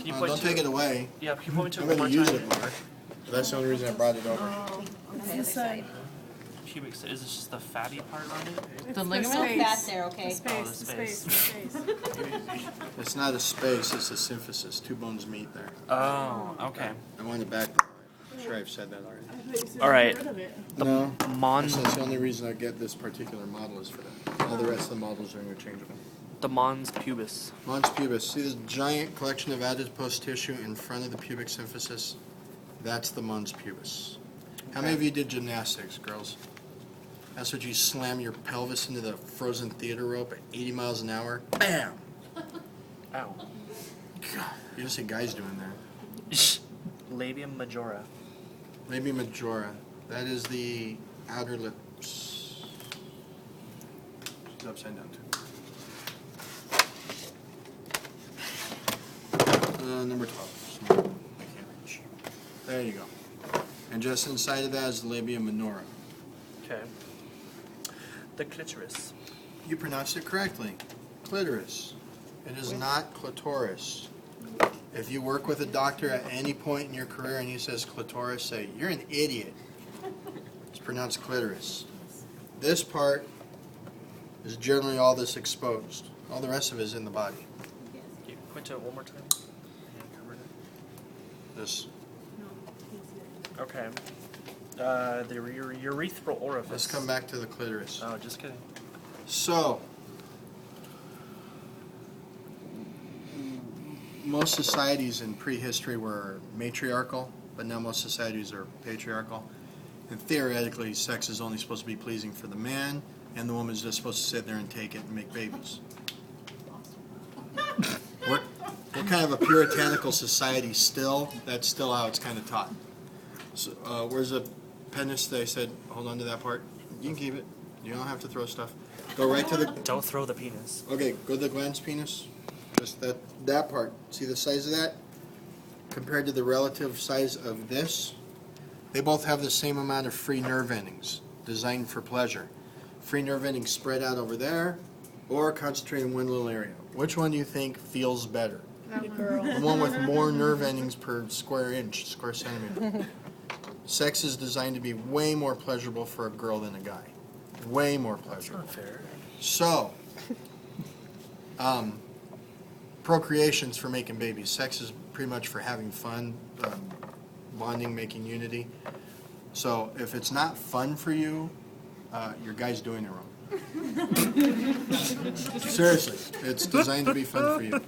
Can you Oh, point don't to take it away. Yeah, can you point to I'm it one going more to time? use it more. That's the only reason I brought it over. Oh, okay, This other is, side. Pubic, is this just the fatty part on it? The There's no ligament? fat there, okay? The space, Oh, the the space, the space. It's not a space, it's a symphysis. Two bones meet there. Oh, okay. I want it back. I'm sure I've said that already. All right. No, Mons, that's the only reason I get this particular model is for that. All the rest of the models are interchangeable. the mons pubis. Mons pubis. See this giant collection of adipose tissue in front of the pubic symphysis? That's the mons pubis. How many of you did gymnastics, girls? That's what you slam your pelvis into the frozen theater rope at 80 miles an hour. Bam! Ow. God, you don't see guys doing that. Labium majora. Maybe majora. That is the outer lips. It's upside down too. Number 12. Small. I can't reach. There you go. And just inside of that is the labia minora. Okay. The clitoris. You pronounced it correctly. Clitoris. It is not clitoris. If you work with a doctor at any point in your career and he says clitoris, say, you're an idiot. It's pronounced clitoris. This part is generally all this exposed. All the rest of it is in the body. Can you point to it one more time? Yeah, covered it. This. Okay. The urethral orifice. Let's come back to the clitoris. Oh, just kidding. So, most societies in prehistory were matriarchal, but now most societies are patriarchal. And theoretically, sex is only supposed to be pleasing for the man, and the woman's just supposed to sit there and take it and make babies. We're kind of a puritanical society still. That's still how it's kind of taught. So, where's the penis? They said, hold on to that part. You can keep it. You don't have to throw stuff. Go right to the... Don't throw the penis. Okay, go to the glans penis. Just that part. See the size of that? Compared to the relative size of this? They both have the same amount of free nerve endings, designed for pleasure. Free nerve endings spread out over there, or concentrated in one little area. Which one do you think feels better? The one with more nerve endings per square inch, square centimeter. Sex is designed to be way more pleasurable for a girl than a guy. Way more pleasurable. Not fair. So, procreation's for making babies. Sex is pretty much for having fun, bonding, making unity. So if it's not fun for you, your guy's doing it wrong. Seriously, it's designed to be fun for you.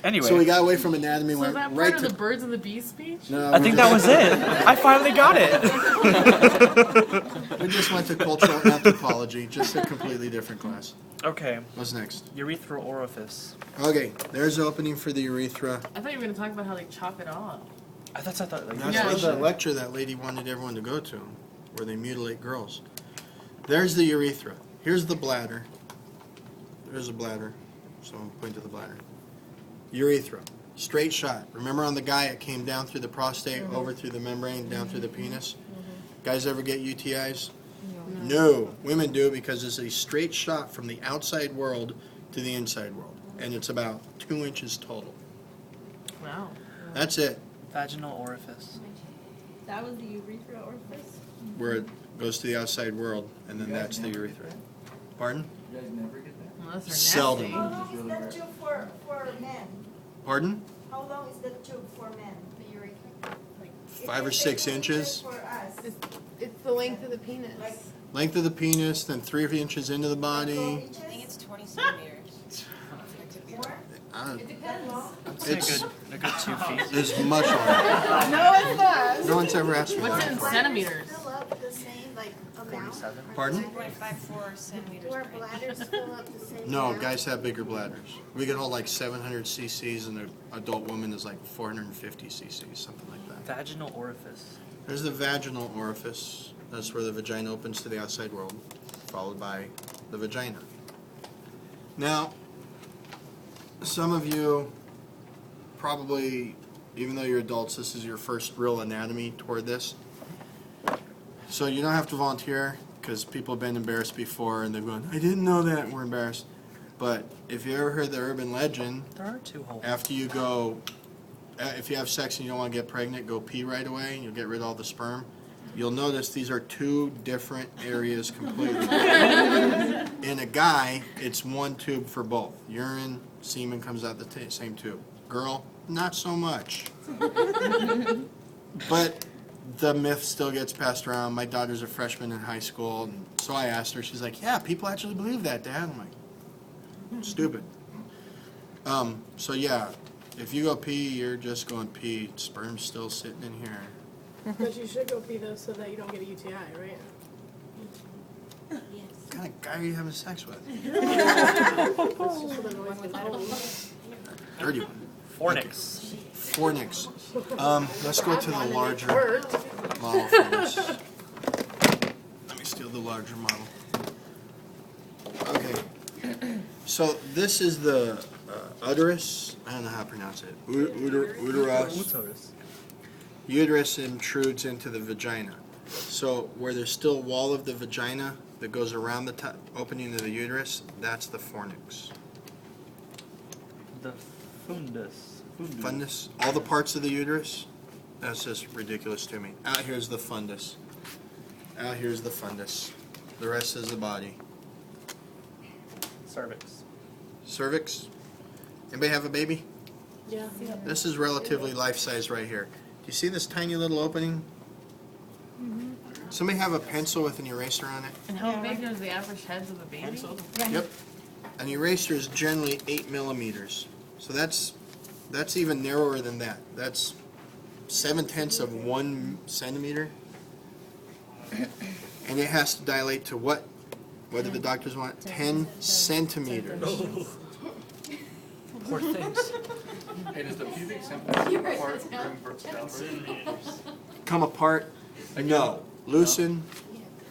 Anyway. So we got away from anatomy, So went that part right of to the birds and the bees speech? No, I think that was it. I finally got it. we just went to cultural anthropology, just a completely different class. Okay. What's next? Urethral orifice. Okay, there's the opening for the urethra. I thought you were going to talk about how they chop it off. That's what I thought. Like, That's Yeah, what sure. the lecture that lady wanted everyone to go to, where they mutilate girls. There's the urethra. Here's the bladder. There's a bladder. So I'm point to the bladder. Urethra. Straight shot. Remember on the guy, it came down through the prostate, over through the membrane, down through the penis? Guys ever get UTIs? No. Women do because it's a straight shot from the outside world to the inside world. And it's about 2 inches total. Wow. That's it. vaginal orifice. That was the urethral orifice? Where it goes to the outside world, and then that's the urethra. Pardon? You guys never get that? Unless they're Seldom. nasty. How long is that tube for men? Pardon? How long is the tube for men? The urethra? 5 or 6 inches. For us. It's the length of the penis. Length of the penis, then 3 inches into the body. I think it's 20 centimeters. I don't- Depends. It's, a good 2 feet. it's much longer. No, it's not. No one's ever asked me What's that. in centimeters? Fill up the same like amount? 47. Pardon? 2.54 centimeters. Do our per inch. bladders fill up the same No, amount? guys have bigger bladders. We can hold like 700 cc's, and an adult woman is like 450 cc's, something like that. Vaginal orifice. There's the vaginal orifice. That's where the vagina opens to the outside world, followed by the vagina. Now, some of you probably, even though you're adults, this is your first real anatomy toward this. So you don't have to volunteer, because people have been embarrassed before, and they've gone, I didn't know that, and we're embarrassed. But if you ever heard the urban legend, There are 2 holes. after you go, if you have sex and you don't want to get pregnant, go pee right away and you'll get rid of all the sperm. You'll notice these are 2 different areas completely. In a guy, it's 1 tube for both. Urine, semen comes out the same tube. Girl, not so much. But the myth still gets passed around. My daughter's a freshman in high school, and so I asked her. She's like, "Yeah, people actually believe that, Dad." I'm like, "Stupid." So yeah, if you go pee, you're just going pee. Sperm's still sitting in here. But you should go pee though so that you don't get a UTI, right? Yes. What kind of guy are you having sex with? That's just what the noise is. Dirty one. Fornix. Fornix. Let's go to the larger Worked. model for this. Let me steal the larger model. Okay. So this is the uterus. I don't know how to pronounce it. Uterus. Uterus intrudes into the vagina. So where there's still wall of the vagina that goes around the top opening of the uterus, that's the fornix. The fundus. Fundus. All the parts of the uterus. That's just ridiculous to me. Out here's the fundus. Out here's the fundus. The rest is the body. Cervix. Cervix. Anybody have a baby? Yeah. This is relatively life-size right here. Do you see this tiny little opening? Somebody have a pencil with an eraser on it? And how big are the average heads of a baby? Yep. An eraser is generally 8 millimeters. So that's even narrower than that. That's 7/10 of 1 centimeter. And it has to dilate to what? What do the doctors want? 10 centimeters. Poor things. Hey, does the pubic symptom part during birth? Come apart? No. Loosen?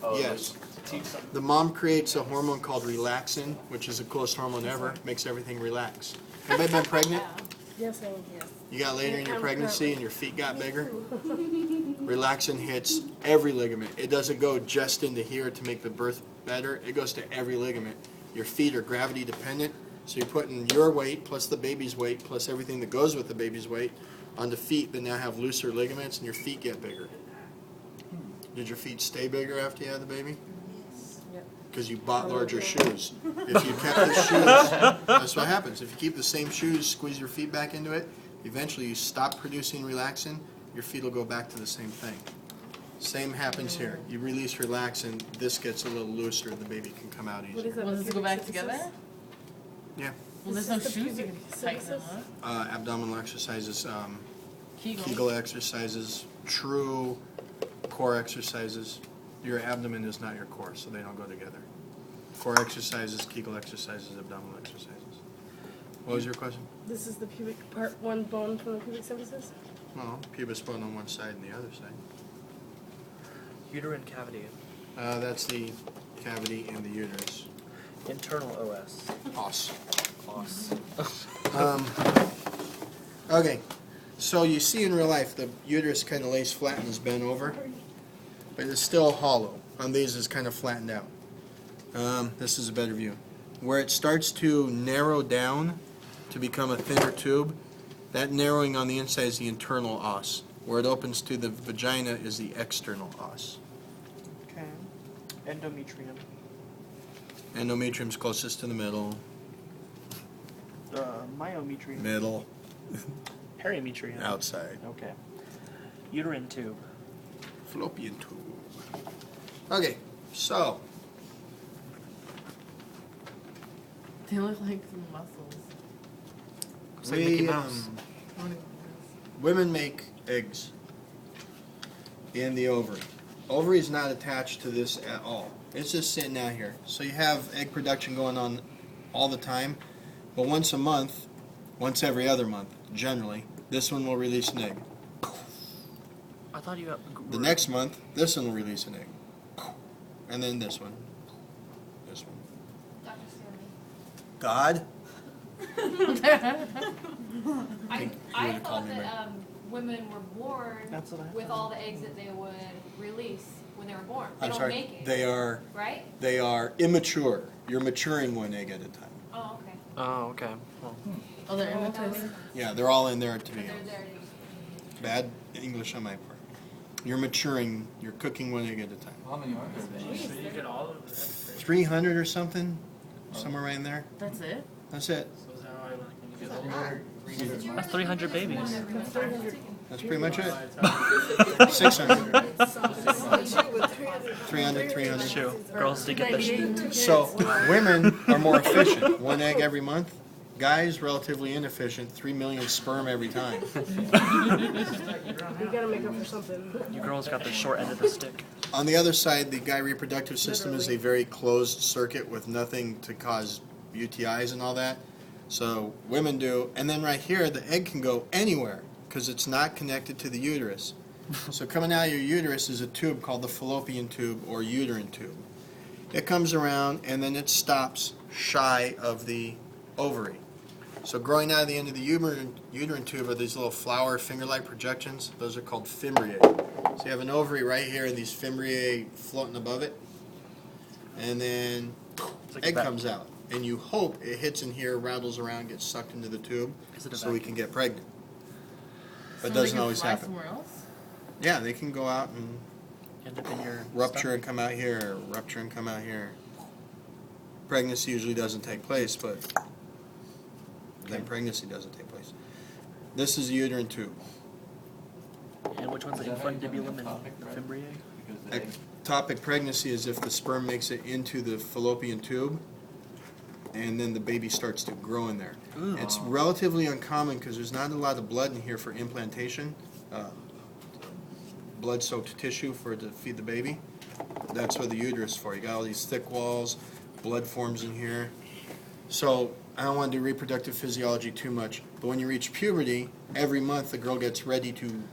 Oh, Yes. teach them. The mom creates a hormone called relaxin, which is the coolest hormone ever. Makes everything relax. Anybody been pregnant? Yes, I will. You got later in your pregnancy and your feet got bigger? Relaxin hits every ligament. It doesn't go just into here to make the birth better. It goes to every ligament. Your feet are gravity dependent, so you're putting your weight plus the baby's weight plus everything that goes with the baby's weight on the feet that now have looser ligaments and your feet get bigger. Did your feet stay bigger after you had the baby? Because you bought larger shoes. If you kept the shoes, that's what happens. If you keep the same shoes, squeeze your feet back into it, eventually you stop producing relaxin, your feet will go back to the same thing. Same happens here. You release relaxin, this gets a little looser, the baby can come out What is easier. that? Will this go back together? Yeah. Well, there's no shoes you can tighten them up. Abdominal exercises, Kegel. Kegel exercises, true core exercises. Your abdomen is not your core, so they don't go together. Core exercises, Kegel exercises, abdominal exercises. What was your question? This is the pubic part, one bone from the pubic symphysis? Well, pubis bone on one side and the other side. Uterine cavity. That's the cavity in the uterus. Internal OS. Os. Os. Okay, so you see in real life the uterus kind of lays flat and is bent over, but it's still hollow. On these it's kind of flattened out. This is a better view. Where it starts to narrow down to become a thinner tube, that narrowing on the inside is the internal os. Where it opens to the vagina is the external os. Okay. Endometrium. Endometrium's closest to the middle. Myometrium. Middle. Perimetrium. Outside. Okay. Uterine tube. Fallopian tube. Okay, so They look like some muscles. Looks like Mickey Mouse. Women make eggs in the ovary. Ovary is not attached to this at all. It's just sitting out here. So you have egg production going on all the time, but once a month, once every other month, generally, this one will release an egg. I thought you got The next month, this one will release an egg. And then this one. This one. God? I you I would've called thought me that women were born That's what I with thought. all the eggs that they would release when they were born. They I'm don't sorry. make it, They are right? immature. You're maturing one egg at a time. Oh, okay. Oh, okay. Well, Oh, they're in the toaster. Yeah, they're all in there to be honest. Bad English on my part. You're maturing, you're cooking one egg at a time. How many are there? so you get all of that. 300 or something, somewhere right in there. That's it? That's it. So is that how I can get That's That's 300 babies. That's pretty much it. 600. 300, 300. True. Girls did get the So women are more efficient. One egg every month. Guys, relatively inefficient. 3 million sperm every time. You gotta make up for something. You girls got the short end of the stick. On the other side, the guy reproductive system is a very closed circuit with nothing to cause UTIs and all that. So women do. And then right here, the egg can go anywhere because it's not connected to the uterus. So coming out of your uterus is a tube called the fallopian tube or uterine tube. It comes around and then it stops shy of the ovary. So growing out of the end of the uterine tube are these little flower finger-like projections. Those are called fimbriae. So you have an ovary right here and these fimbriae floating above it. And then It's like a egg vac- comes out. And you hope it hits in here, rattles around, gets sucked into the tube Is it a so we vacuum? can get pregnant. But it So they doesn't can always fly happen. somewhere else? Yeah, they can go out and End up in your rupture and come out here, or rupture and come out here. Pregnancy usually doesn't take place, but then pregnancy doesn't take place. This is the uterine tube. And which one's the infundibulum and the fimbriae? Ectopic pregnancy is if the sperm makes it into the fallopian tube and then the baby starts to grow in there. Ooh. It's relatively uncommon because there's not a lot of blood in here for implantation. Blood-soaked tissue to feed the baby. That's what the uterus is for. You got all these thick walls, blood forms in here. So I don't want to do reproductive physiology too much, but when you reach puberty, every month the girl gets ready to